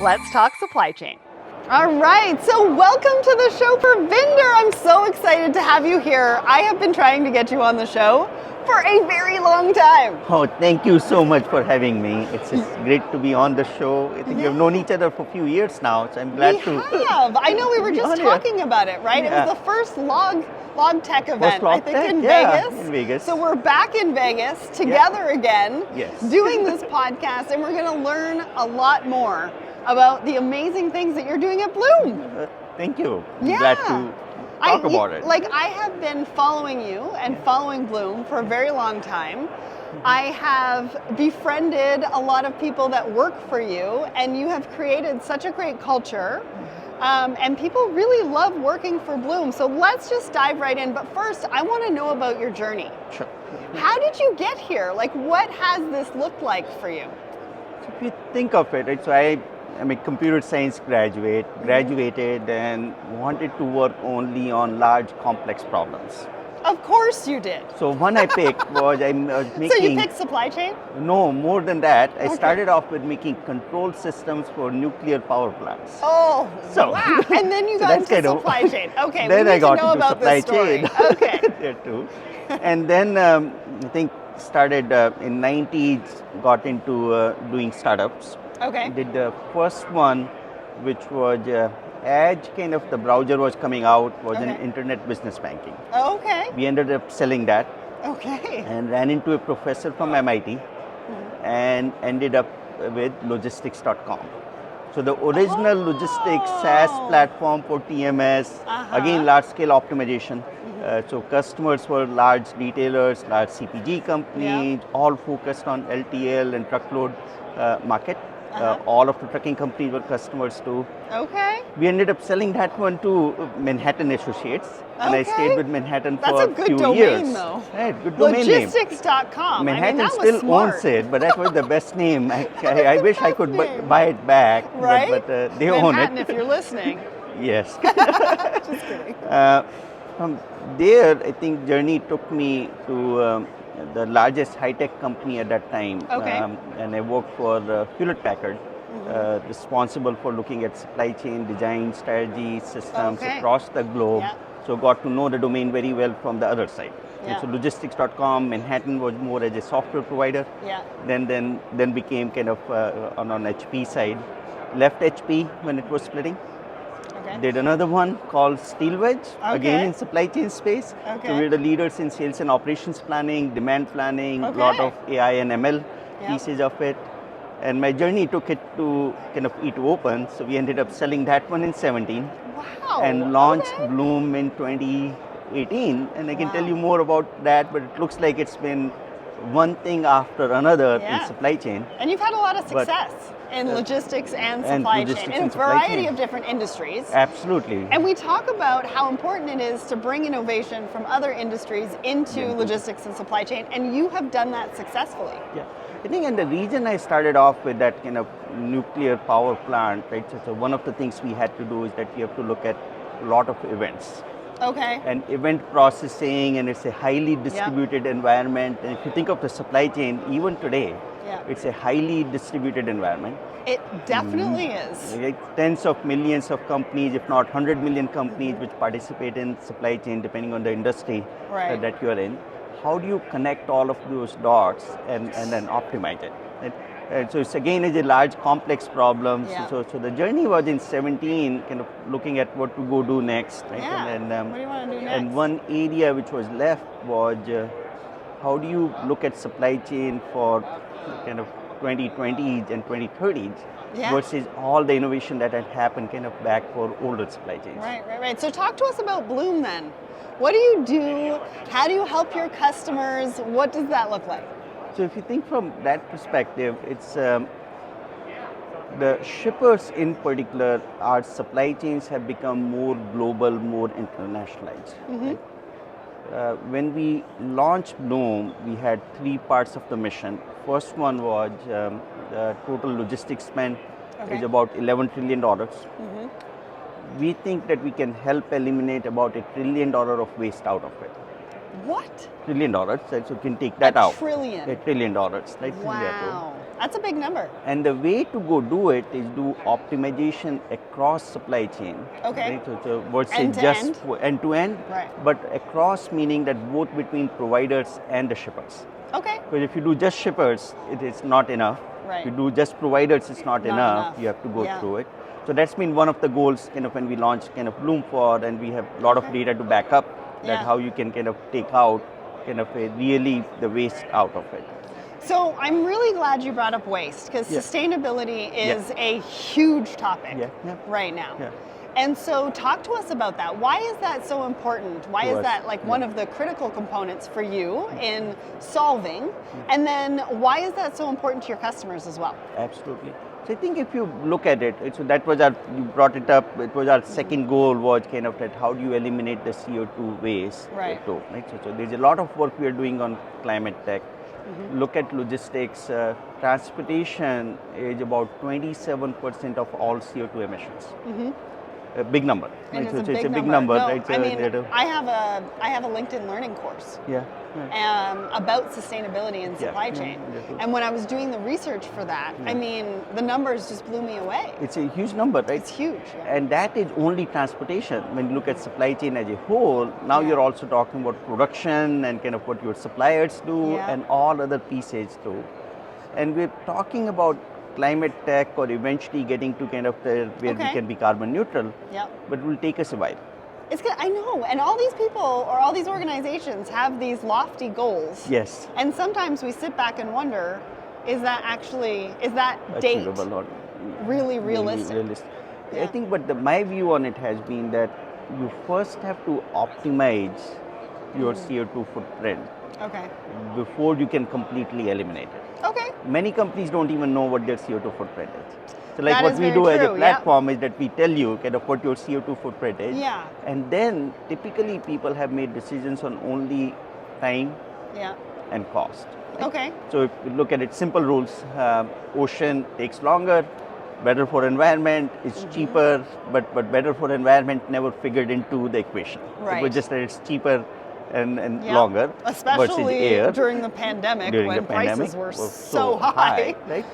Let's talk supply chain. All right, so welcome to the show, Pervinder. I'm so excited to have you here. I have been trying to get you on the show for a very long time. Oh, thank you so much for having me. It's great to be on the show. I think we've known each other for a few years now, so I'm glad We to. have. I know we were just on here. talking about it, right? Yeah. It was the first log tech event, log I think, tech, in yeah, Vegas. in Vegas. So we're back in Vegas together again, Yes. doing this podcast, and we're going to learn a lot more about the amazing things that you're doing at Blume. Thank you. Yeah. I'm glad to talk about it. Like, I have been following you and following Blume for a very long time. I have befriended a lot of people that work for you, and you have created such a great culture. And people really love working for Blume. So let's just dive right in. But first, I want to know about your journey. Sure. How did you get here? Like, what has this looked like for you? So if you think of it, right, so I'm a computer science graduated and wanted to work only on large complex problems. Of course you did. So one I picked was making. So you picked supply chain? No, more than that. I started off with making control systems for nuclear power plants. Oh, So- wow. And then you So got that's into kind of- supply chain. Okay, Then we need I got to know into about supply this story. chain. Okay. There too. And then I think started in 90s, got into doing startups. Okay. Did the first one, which was Edge, kind of the browser was coming out, was an Okay. internet business banking. Okay. We ended up selling that Okay. and ran into a professor from MIT and ended up with logistics.com. So the original logistics SaaS platform for TMS, again large scale optimization. So customers were large retailers, large CPG companies, all focused on LTL and truckload market. All of the trucking companies were customers too. Okay. We ended up selling that one to Manhattan Associates, and I Okay. stayed with Manhattan That's for a good few domain, years. though. Right, good domain name. Logistics.com. Manhattan that was still smart. owns it, but that was the best name. I wish I could name. buy it back, Right? but they own Manhattan, it. if you're listening. Yes. Just kidding. From there, I think journey took me to the largest high-tech company at that time. Okay. And I worked for Hewlett-Packard, responsible for looking at supply chain design, strategy, systems Okay. across the globe. Yeah. So got to know the domain very well from the other side. Yeah. And so logistics.com, Manhattan was more as a software provider. Yeah. Then became kind of on HP side. Left HP when it was splitting. Okay. Did another one called Steel Wedge, again Okay. in supply chain space. Okay. So we're the leaders in sales and operations planning, demand planning, a Okay. lot of AI and ML Yeah. pieces of it. And my journey took it to kind of E2 Open. So we ended up selling that one in 17 Wow. and launched Okay. Blume in 2018. And I can tell Wow. you more about that, but it looks like it's been one thing after another Yeah. in supply chain. And you've had a lot of But- success in logistics and and supply logistics chain in a and supply variety chain. of different industries. Absolutely. And we talk about how important it is to bring innovation from other industries into logistics and supply chain, and you have done that successfully. Yeah, I think, and the reason I started off with that kind of nuclear power plant, right? So one of the things we had to do is that we have to look at a lot of events Okay. and event processing, and it's a highly distributed environment. And if you think of the supply chain, even today, Yeah. it's a highly distributed environment. It definitely is. Like tens of millions of companies, if not 100 million companies, which participate in supply chain, depending on the industry Right. that you are in. How do you connect all of those dots and then optimize it? And so it's again is a large complex problem. Yeah. So the journey was in 17, kind of looking at what to go do next. Right? Yeah. And, What do you want to do next? and one area which was left was how do you look at supply chain for kind of 2020s and 2030s Yeah. versus all the innovation that had happened kind of back for older supply chains. Right. So talk to us about Blume then. What do you do? How do you help your customers? What does that look like? So if you think from that perspective, it's the shippers in particular, our supply chains have become more global, more internationalized. Right? When we launched Blume, we had three parts of the mission. First one was the total logistics spend is about $11 trillion. We think that we can help eliminate about $1 trillion of waste out of it. What? $1 trillion, so you can take that out. Trillion. $1 trillion, right? Wow. That's a big number. And the way to go do it is do optimization across supply chain. Okay. Right? So versus End to just end? end to end, Right. but across meaning that both between providers and the shippers. Okay. Because if you do just shippers, it is not enough. Right. If you do just providers, it's not enough. You have to go Yeah. through it. So that's been one of the goals kind of when we launched kind of Blume for, and we have a lot of Okay. data to back up that Yeah. how you can kind of take out kind of really the waste out of it. So I'm really glad you brought up waste because Yeah. sustainability is a huge topic Yeah. right now. Yeah. And so talk to us about that. Why is that so important? Why To is us, that like one of the critical components for you in solving? Mm-hmm. And then why is that so important to your customers as well? Absolutely. So I think if you look at it, so that was you brought it up, it was our second goal was kind of that how do you eliminate the CO2 waste? Right. Right? So there's a lot of work we are doing on climate tech. Look at logistics, transportation is about 27% of all CO2 emissions. A big number. And Right? it's So a it's big a big number. number, No, right? So I mean, that, I have a LinkedIn learning course yeah. about sustainability and Yeah, supply yeah, chain. yeah. And when I was doing the research for that, I mean, the numbers just blew me away. It's a huge number, right? It's huge. Yeah. And that is only transportation. When you look at supply chain as a whole, now Yeah. you're also talking about production and kind of what your suppliers do Yeah. and all other pieces too. And we're talking about climate tech or eventually getting to kind of where we Okay. can be carbon neutral, Yep. but it will take us a while. It's good. I know. And all these people or all these organizations have these lofty goals. Yes. And sometimes we sit back and wonder, is that date Achievable or really realistic? I Yeah. think, but my view on it has been that you first have to optimize your CO2 footprint Okay. before you can completely eliminate it. Okay. Many companies don't even know what their CO2 footprint is. So like That what is we very do as true, a yeah. platform is that we tell you kind of what your CO2 footprint is. Yeah. And then typically people have made decisions on only time Yeah. and cost. Okay. So if you look at it, simple rules, ocean takes longer, better for environment, it's Mm-hmm. cheaper, but better for environment never figured into the equation. It Right. was just that it's cheaper and Yeah. longer versus Especially air. during the pandemic During when the pandemic prices were was so high. right?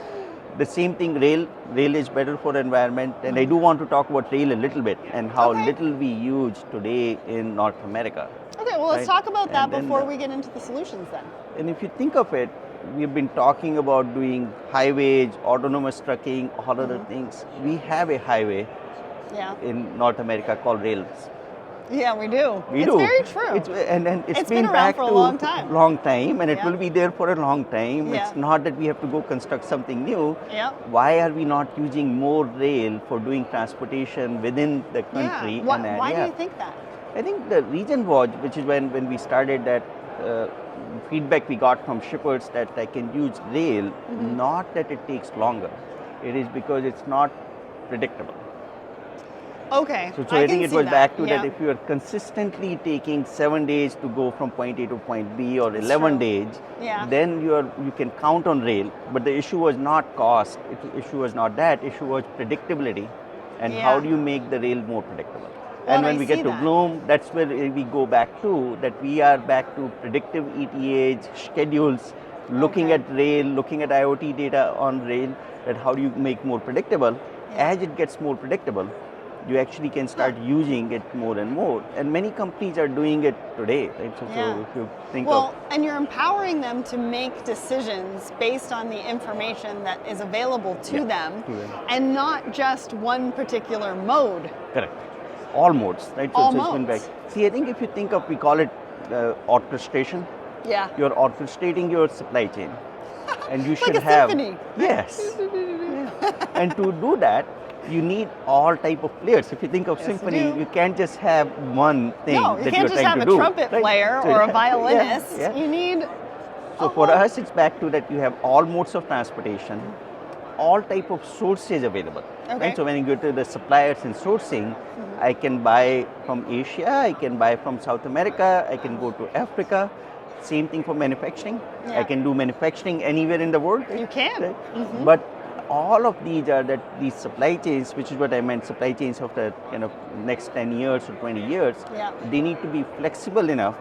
The same thing, rail is better for environment, and I do want to talk about rail a little bit and how Okay. little we use today in North America. Okay, well, let's Right. talk about that And then before we get into the solutions then. And if you think of it, we've been talking about doing highways, autonomous trucking, all other Mm-hmm. things. We have a highway Yeah. in North America called rails. Yeah, we do. We it's do. very true. And It's been been around back for a to long time. long time, and it Yeah. will be there for a long time. Yeah. It's not that we have to go construct something new. Yeah. Why are we not using more rail for doing transportation within the country? Yeah. and Why do area? you think that? I think the reason was, which is when we started that feedback we got from shippers that I can use rail, Mm-hmm. not that it takes longer. It is because it's not predictable. Okay. So I think can it see was back to yeah. that if you are consistently taking 7 days to go from point A to point B or That's 11 true. days, Yeah. then you can count on rail. But the issue was not cost, issue was not that, issue was predictability. And how Yeah. do you make the rail more predictable? Well, And when I we get see to that. Blume, that's where we go back to, that we are back to predictive ETAs, schedules, looking Okay. at rail, looking at IoT data on rail, that how do you make more predictable? Yeah. As it gets more predictable, you actually can start using it more and more. And many companies are doing it today, right? So Yeah. if you think Well, and you're empowering them to make decisions based on the information that is available to Yeah, them to them. and not just one particular mode. correct. All modes, right? All it's been back. modes. See, I think if you think of, we call it orchestration, Yeah. you're orchestrating your supply chain. And you Like should a have. symphony. Yes. And to do that, you need all type of players. If you think of Yes, you symphony, do. you can't just have one thing No, you that can't you're just trying have to a do. trumpet right? player So or a yeah, violinist. yeah. You need So a for whole- us, it's back to that you have all modes of transportation, all type of sources available. Okay. Right? So when you go to the suppliers and sourcing, I can buy from Asia, I can buy from South America, I can go to Africa. Same thing for manufacturing. Yeah. I can do manufacturing anywhere in the world. You can. Right? But all of these are these supply chains, which is what I meant, supply chains of the kind of next 10 years or 20 years, Yeah. they need to be flexible enough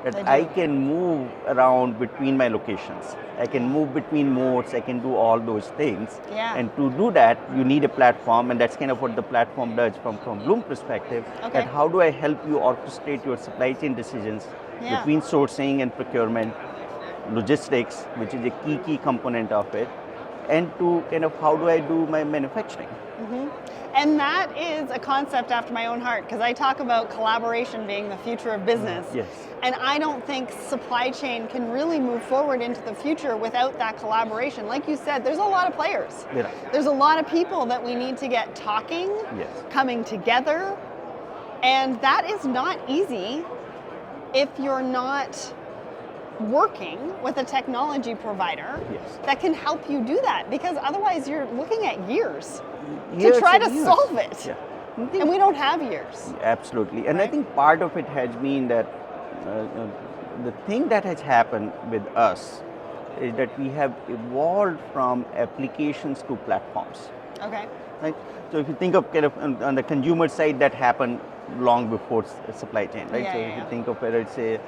that They I do. can move around between my locations. I can move between modes, I can do all those things. Yeah. And to do that, you need a platform, and that's kind of what the platform does from Blume perspective. Okay. That how do I help you orchestrate your supply chain decisions Yeah. between sourcing and procurement, logistics, which is a key component of it, and to kind of how do I do my manufacturing. And that is a concept after my own heart, because I talk about collaboration being the future of business. Yes. And I don't think supply chain can really move forward into the future without that collaboration. Like you said, there's a lot of players. Yeah. There's a lot of people that we need to get talking, Yes. coming together. And that is not easy if you're not working with a technology provider Yes. that can help you do that, because otherwise you're looking at years Years to try and to years. solve it. Yeah. And we don't have years. Absolutely. And I Right. think part of it has been that the thing that has happened with us is that we have evolved from applications to platforms. Okay. Right? So if you think of kind of on the consumer side, that happened long before supply chain, right? Yeah, so yeah, if you yeah. think of whether it's a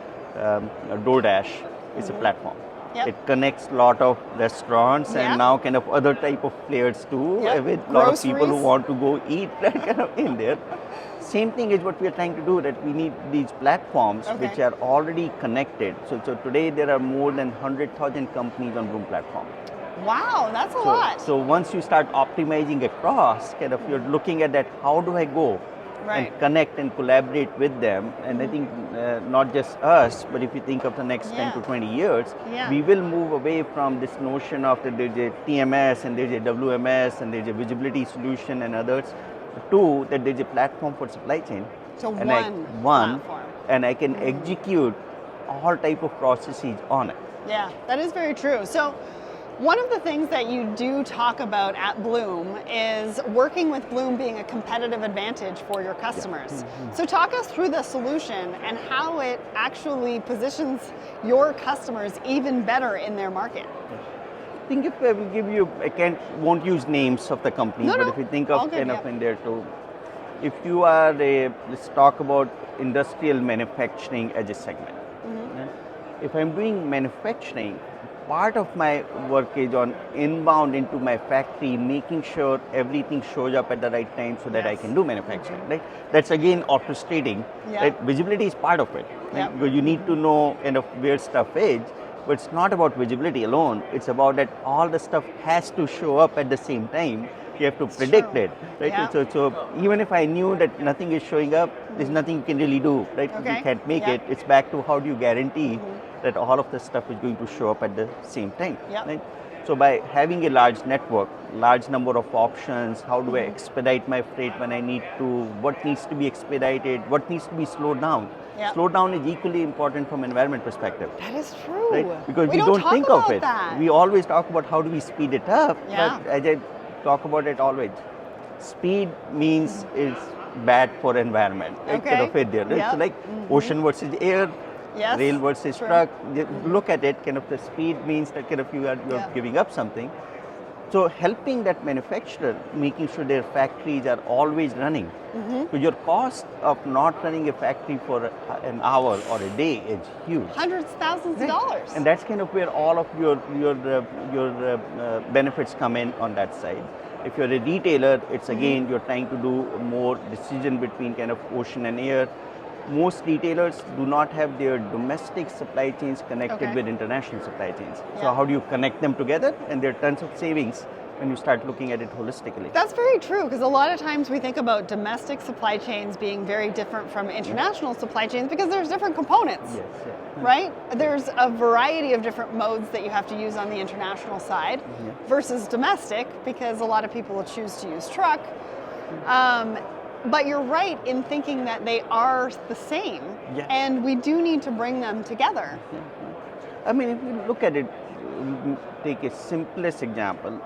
DoorDash, it's a platform. Yep. It connects a lot of restaurants Yeah. and now kind of other type of players too, Yep. with a lot of people who Groceries. want to go eat that kind of in there. Same thing is what we are trying to do, that we need these platforms Okay. which are already connected. So today there are more than 100,000 companies on Blume platform. Wow, that's a lot. So once you start optimizing across, kind of you're looking at that, how do I go Right. and connect and collaborate with them? And I think not just us, but if you think of the next 10 Yeah. to 20 years, Yeah. we will move away from this notion of that there's a TMS and there's a WMS and there's a visibility solution and others, to that there's a platform for supply chain. So and one platform. and I can execute all type of processes on it. Yeah, that is very true. So one of the things that you do talk about at Blume is working with Blume being a competitive advantage for your customers. So talk us through the solution and how it actually positions your customers even better in their market. I think if I will give you, won't use names of the companies, No, but no. if you think All of good, kind of yep. in there too, if you are let's talk about industrial manufacturing as a segment. Yeah? If I'm doing manufacturing, part of my work is on inbound into my factory, making sure everything shows up at the right time so that I Yes. can do manufacturing, right? That's again orchestrating, Yeah. right? Visibility is part of it, right? Yep. Because you need to know kind of where stuff is, but it's not about visibility alone. It's about that all the stuff has to show up at the same time. You have to predict true. it, right? Yeah. So even if I knew that nothing is showing up, there's nothing you can really do, right? Okay. You can't make Yeah. it. It's back to how do you guarantee that all of the stuff is going to show up at the same time, Yep. right? So by having a large network, large number of options, how do I expedite my freight when I need to? What needs to be expedited? What needs to be slowed down? Yep. Slow down is equally important from environment perspective. That is true. Right? Because we we don't talk think about of it. that. We always talk about how do we speed it up, Yeah. but as I talk about it always, speed means is bad for environment. Right? Okay. Kind of it there. Right? Yep. So like ocean versus air, Yes. rail versus True. truck. Look at it. Kind of the speed means that kind of you're Yeah. giving up something. So helping that manufacturer, making sure their factories are always running. So your cost of not running a factory for an hour or a day is huge. Hundreds, thousands of dollars. And that's kind of where all of your benefits come in on that side. If you're a retailer, it's again you're trying to do more decision between kind of ocean and air. Most retailers do not have their domestic supply chains connected Okay. with international supply chains. Yeah. So how do you connect them together? And there are tons of savings when you start looking at it holistically. That's very true, because a lot of times we think about domestic supply chains being very different from international supply chains because there's different components, Yes, yeah. right? There's a variety of different modes that you have to use on the international side versus domestic, because a lot of people will choose to use truck. But you're right in thinking that they are the same, Yeah. and we do need to bring them together. I mean, if you look at it, take a simplest example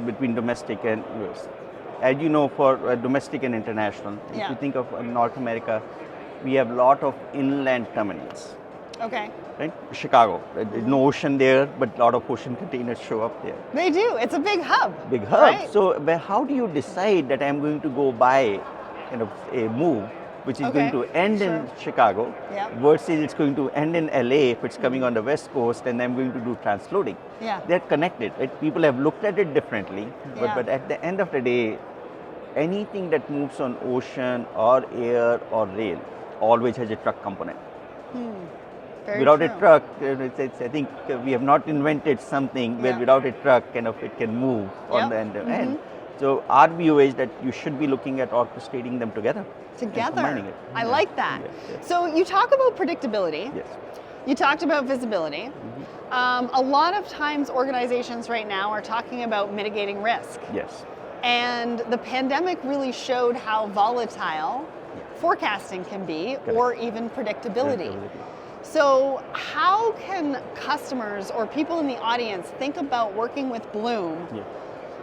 between domestic and US. As you know, for domestic and international, if Yeah. you think of North America, we have a lot of inland terminals, Okay. right? Chicago, there's no ocean there, but a lot of ocean containers show up there. They do. It's a big hub. Big hub. Right? So, but how do you decide that I'm going to go buy kind of a move which is Okay, going to end in Chicago, Yep. versus it's going to end in LA if it's coming on the West Coast, and I'm going to do transloading. Yeah. They're connected. Right? People have looked at it differently, Yeah. but at the end of the day, anything that moves on ocean or air or rail always has a truck component. Very Without true. a truck, I think we have not invented something where Yeah. without a truck, kind of it can move on Yep. the end to end. So our view is that you should be looking at orchestrating them together. and Together. combining it. I Yeah. like that. Yeah. So you talk about predictability. Yes. You talked about visibility. A lot of times organizations right now are talking about mitigating risk. Yes. And the pandemic really showed how volatile forecasting can be, or even predictability. So how can customers or people in the audience think about working with Blume Yeah.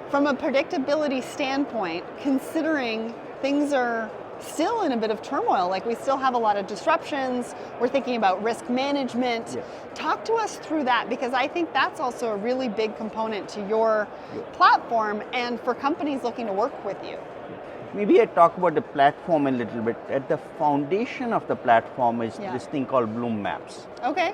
from a predictability standpoint, considering things are still in a bit of turmoil? Like, we still have a lot of disruptions. We're thinking about risk management. Yeah. Talk to us through that, because I think that's also a really big component to your platform and for companies looking to work with you. Maybe I talk about the platform a little bit. At the foundation of the platform is this thing called Blume Maps. Okay.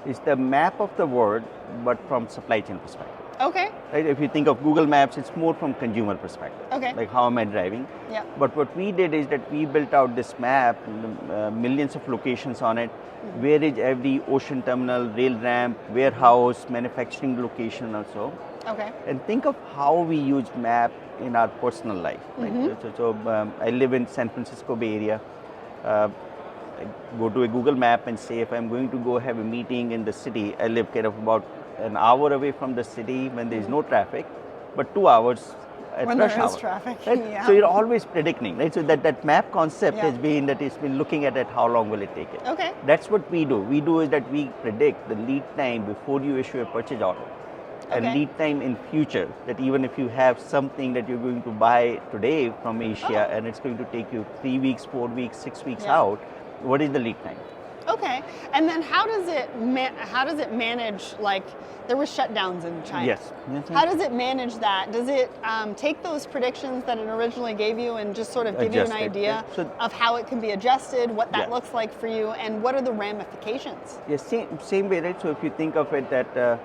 It's the map of the world, but from supply chain perspective. Okay. Right? If you think of Google Maps, it's more from consumer perspective. Okay. Like, how am I driving? Yeah. But what we did is that we built out this map, millions of locations on it. Where is every ocean terminal, rail ramp, warehouse, manufacturing location also. Okay. And think of how we use map in our personal life. Right? So I live in San Francisco Bay Area. I go to a Google map and say, if I'm going to go have a meeting in the city, I live kind of about an hour away from the city when there is no traffic, but 2 hours at When rush there is hour. traffic, Right? yeah. So you're always predicting, right? So that map concept Yeah. has been that it's been looking at it, how long will it take it. Okay. That's what we do. We do is that we predict the lead time before you issue a purchase order. And Okay. lead time in future, that even if you have something that you're going to buy today from Asia and it's going to take you 3 weeks, 4 weeks, 6 weeks Yeah. out, what is the lead time? Okay. And then how does it manage, like, there were shutdowns in China? Yes. How does it manage that? Does it take those predictions that it originally gave you and just sort of give you an Adjust it, idea yeah. So- of how it can be adjusted, what that Yeah. looks like for you, and what are the ramifications? Yes, same way, right? So if you think of it that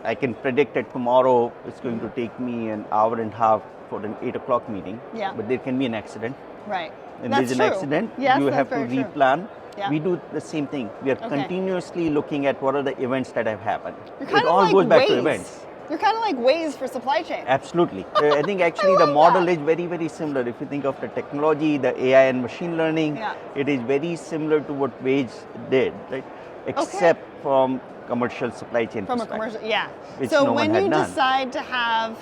I can predict that tomorrow it's going to take me an hour and a half for an 8 o'clock meeting, Yeah. but there can be an accident. Right. And That's there's an true. accident, Yes, you that's have to very true. replan. Yeah. We do the same thing. We are Okay. continuously looking at what are the events that have happened. You're It kind of all like goes back Waze. to events. You're kind of like Waze for supply chain. Absolutely. I think actually the love model that. is very, very similar. If you think of the technology, the AI and machine learning, Yeah. it is very similar to what Waze did, right? Except from commercial supply chain From a perspective. commercial, yeah. Which So no one when had you done. decide to have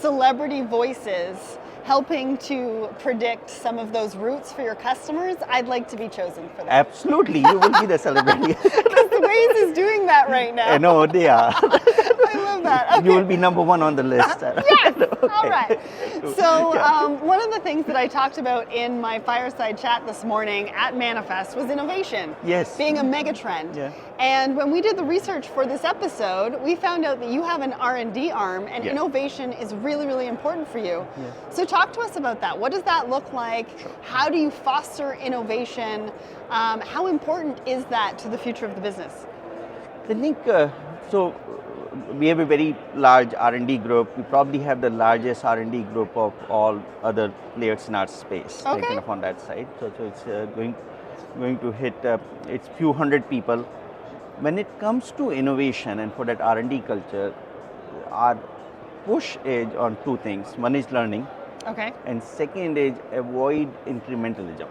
celebrity voices helping to predict some of those routes for your customers, I'd like to be chosen for that. Absolutely, you will be the celebrity. Because Waze is doing that right now. I know they are. I love that. Okay. You will be number one on the list. Yes. Okay. All right. So one of the things that I talked about in my fireside chat this morning at Manifest was innovation. Yes. Being a mega trend. Yeah. And when we did the research for this episode, we found out that you have an R&D arm, and Yeah. innovation is really, really important for you. Yeah. So talk to us about that. What does that look like? How do you foster innovation? How important is that to the future of the business? I think so. We have a very large R&D group. We probably have the largest R&D group of all other players in our space. Okay. Kind of on that side. So it's going to hit it's few hundred people. When it comes to innovation and for that R&D culture, our push is on two things. One is learning, Okay. and second is avoid incrementalism.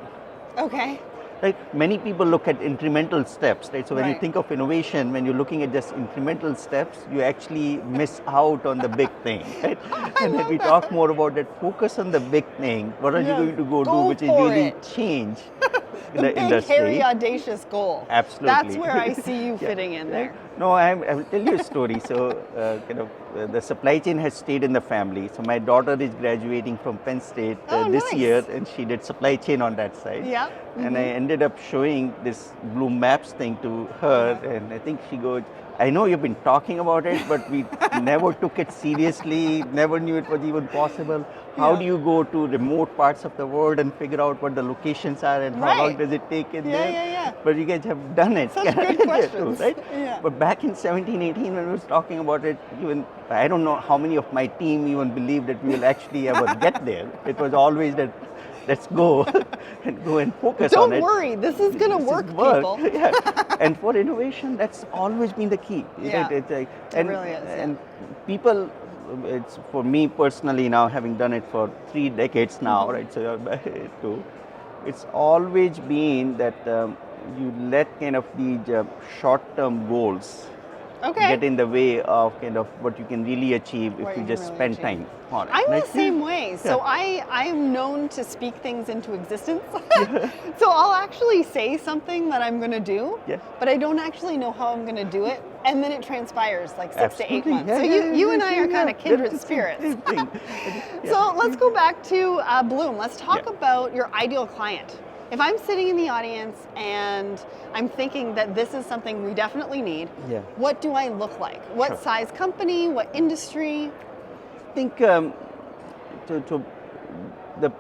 Okay. Like, many people look at incremental steps, right? So when you Right. think of innovation, when you're looking at just incremental steps, you actually miss out on the big thing, right? And when we talk more about that, focus on the big thing. What are you Yeah. going to go do, Go which is for really it. change The the big, industry? hairy, audacious goal. Absolutely. That's where I see you Yeah. fitting in there. No, I will tell you a story. So, the supply chain has stayed in the family. So, my daughter is graduating from Penn State Oh, this nice. year, and she did supply chain on that side. Yeah. And I ended up showing this Blume Maps thing to her, and I think she goes, I know you've been talking about it, but we never took it seriously, never knew it was even possible. How do you go to remote parts of the world and figure out what the locations are and how long does it take in there? Yeah. But you guys have done it. Such good questions. Too, right? Yeah. But back in 17, 18, when we was talking about it, even I don't know how many of my team even believed that we will actually ever get there. It was always that, let's go and go and focus on it. Don't worry, this is going to work, people. Yeah. And for innovation, that's always been the key. Yeah. It's like, it really is. And people, it's for me personally now, having done it for 3 decades now, right? So too, it's always been that you let kind of these short-term goals get in the way of kind of what you can really achieve if you just spend time on it. I'm right? the same way. So I am known to speak things into existence. So I'll actually say something that I'm going to do, but I don't actually know how I'm going to do it. And then it transpires like 6 to 8 months. So you and I are kind of kindred spirits. So let's go back to Blume. Let's talk about your ideal client. If I'm sitting in the audience and I'm thinking that this is something we definitely need, what do I look like? What size company? What industry? I think the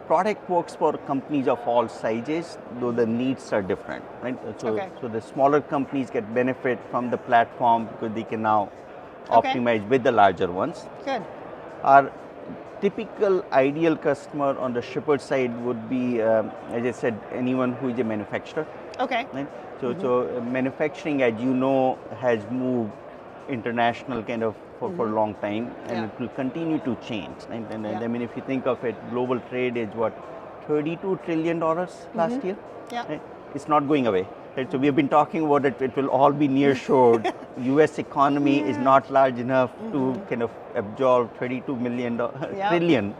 product works for companies of all sizes, though the needs are different, right? So the smaller companies get benefit from the platform because they can now optimize with the larger ones. Good. Our typical ideal customer on the shipper side would be, as I said, anyone who is a manufacturer. Okay. Right? So manufacturing, as you know, has moved international kind of for a long time, and it will continue to change. Right? And I mean, if you think of it, global trade is what, $32 trillion last year? Yeah. Right? It's not going away. Right? So we have been talking about it, it will all be nearshored. US economy is not large enough to kind of absorb trillion, not billion.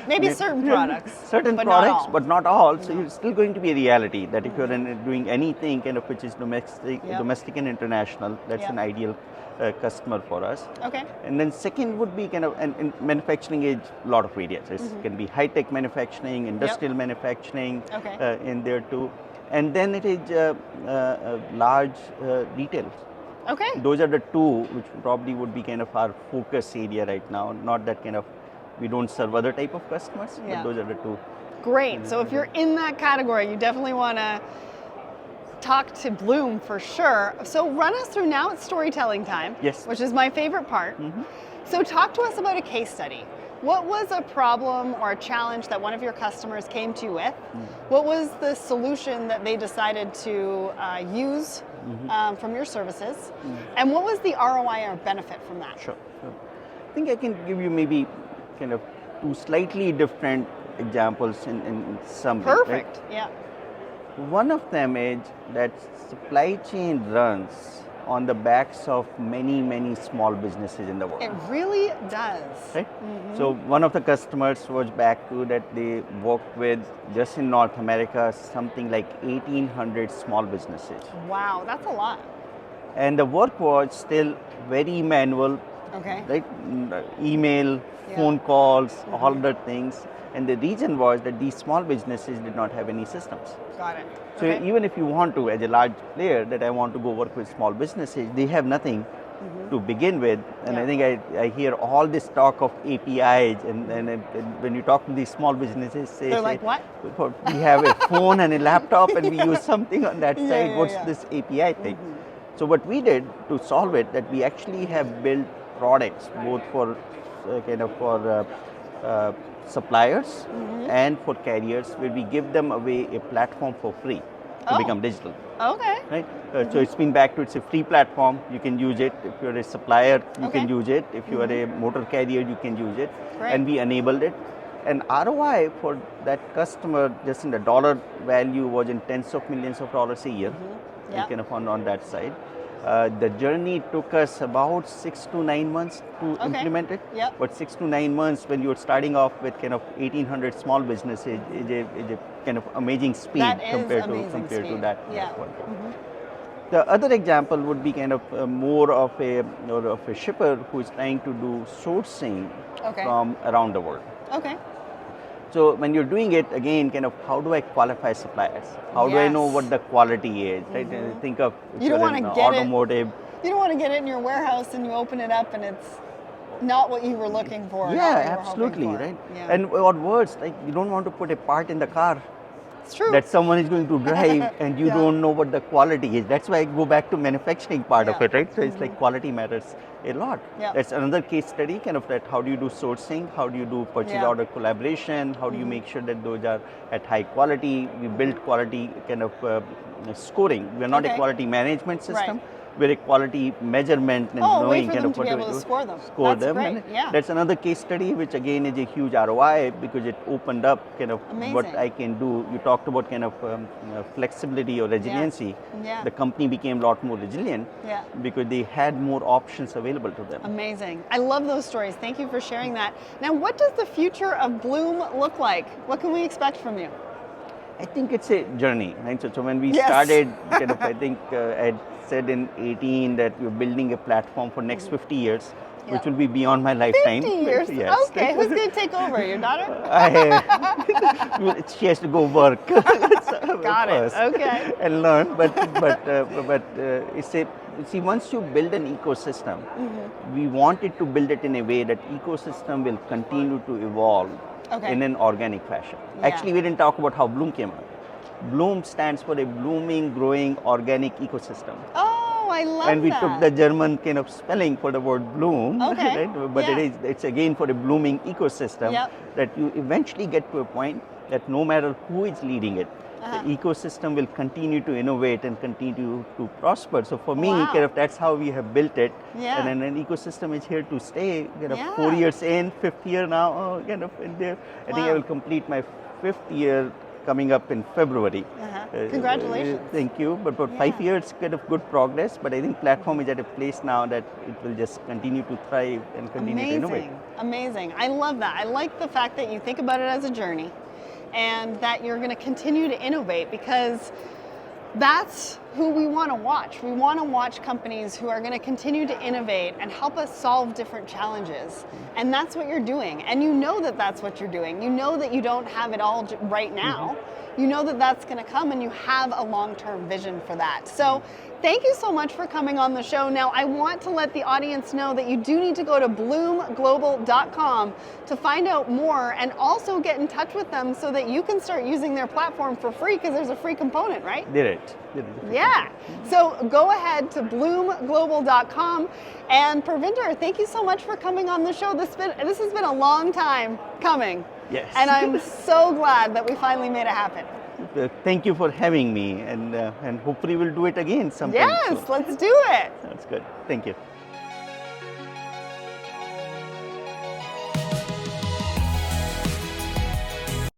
Maybe certain products. Certain products, but not all. So it's still going to be a reality that if you're doing anything kind of which is domestic and international, that's an ideal customer for us. Okay. And then second would be kind of, and manufacturing is a lot of areas. It can be high-tech manufacturing, industrial manufacturing in there too. And then it is large retail. Okay. Those are the two which probably would be kind of our focus area right now. Not that kind of, we don't serve other type of customers, but those are the two. Great. So if you're in that category, you definitely want to talk to Blume for sure. So run us through, now it's storytelling time, which is my favorite part. So talk to us about a case study. What was a problem or a challenge that one of your customers came to you with? What was the solution that they decided to use from your services? And what was the ROI or benefit from that? Sure. I think I can give you maybe kind of 2 slightly different examples in some. Perfect. Right? Yeah. One of them is that supply chain runs on the backs of many small businesses in the world. It really does. Right? So one of the customers was back to that they worked with, just in North America, something like 1,800 small businesses. Wow, that's a lot. And the work was still very manual, right? Email, phone calls, all the things. And the reason was that these small businesses did not have any systems. Got it. So even if you want to, as a large player, that I want to go work with small businesses, they have nothing to begin with. And I think I hear all this talk of APIs, and when you talk to these small businesses, they're like, what? We have a phone and a laptop and we use something on that side. What's this API thing? So what we did to solve it, that we actually have built products both for suppliers and for carriers, where we give them away a platform for free to become digital. Okay. Right? So it's been back to, it's a free platform. You can use it. If you're a supplier, you can use it. If you are a motor carrier, you can use it. And we enabled it. And ROI for that customer, just in the dollar value, was in tens of millions of dollars a year. Kind of on that side. The journey took us about 6 to 9 months to implement it. But 6 to 9 months when you're starting off with kind of 1,800 small businesses is a kind of amazing speed compared to that. The other example would be kind of more of a shipper who is trying to do sourcing from around the world. So when you're doing it, again, kind of how do I qualify suppliers? How do I know what the quality is? Right? Think of, if you don't want to get automotive. You don't want to get it in your warehouse and you open it up and it's not what you were looking for. not Yeah, what you were absolutely, hoping for. right? Yeah. And or worse, like you don't want to put a part in the car It's true. that someone is going to drive and you Yeah. don't know what the quality is. That's why I go back to manufacturing part of Yeah. it, right? So it's like quality matters a lot. Yeah. That's another case study, kind of that how do you do sourcing, how do you do purchase Yeah. order collaboration, how do you make sure that those are at high quality, we build quality kind of scoring. We're not a Okay. quality management system. Right. We're a quality measurement and Oh, a way knowing for kind them of to what be do we able to do. score them. Score That's them. great, And yeah. That's another case study, which again is a huge ROI because it opened up kind of what Amazing. I can do. You talked about kind of flexibility or resiliency. Yeah. The company became a lot more resilient Yeah. because they had more options available to them. Amazing. I love those stories. Thank you for sharing that. Now, what does the future of Blume look like? What can we expect from you? I think it's a journey, right? So when we Yes. started, kind of, I think I had said in 18 that we're building a platform for next 50 years, which Yep. will be beyond my lifetime. 50 years. Yes. Okay, who's going to take over? Your daughter? She has to go work. Got it. first Okay. And learn, but it's a see once you build an ecosystem, we wanted to build it in a way that ecosystem will continue to evolve Okay. in an organic fashion. Yeah. Actually, we didn't talk about how Blume came out. Blume stands for a blooming, growing, organic ecosystem. Oh, I love And we that. took the German kind of spelling for the word bloom, Okay. right? But Yeah. it's again for a blooming ecosystem Yep. that you eventually get to a point that no matter who is leading it, the ecosystem will continue to innovate and continue to prosper. So for me, Wow. kind of that's how we have built it. Yeah. And then an ecosystem is here to stay. Kind of Yeah. 4 years in, 5th year now, kind of in there. I think I Wow. will complete my 5th year coming up in February. Congratulations. Thank you. But for Yeah. 5 years, kind of good progress. But I think platform is at a place now that it will just continue to thrive and continue to innovate. Amazing. I love that. I like the fact that you think about it as a journey and that you're going to continue to innovate because that's who we want to watch. We want to watch companies who are going to continue to innovate and help us solve different challenges. And that's what you're doing. And you know that that's what you're doing. You know that you don't have it all right now. You know that that's going to come and you have a long-term vision for that. So thank you so much for coming on the show. Now, I want to let the audience know that you do need to go to blumeglobal.com to find out more and also get in touch with them so that you can start using their platform for free because there's a free component, right? Did it. Yeah. So go ahead to blumeglobal.com. And Pervinder, thank you so much for coming on the show. This has been a long time coming. Yes. And I'm so glad that we finally made it happen. Thank you for having me, and hopefully we'll do it again sometime. Yes, soon. let's do it. That's good. Thank you.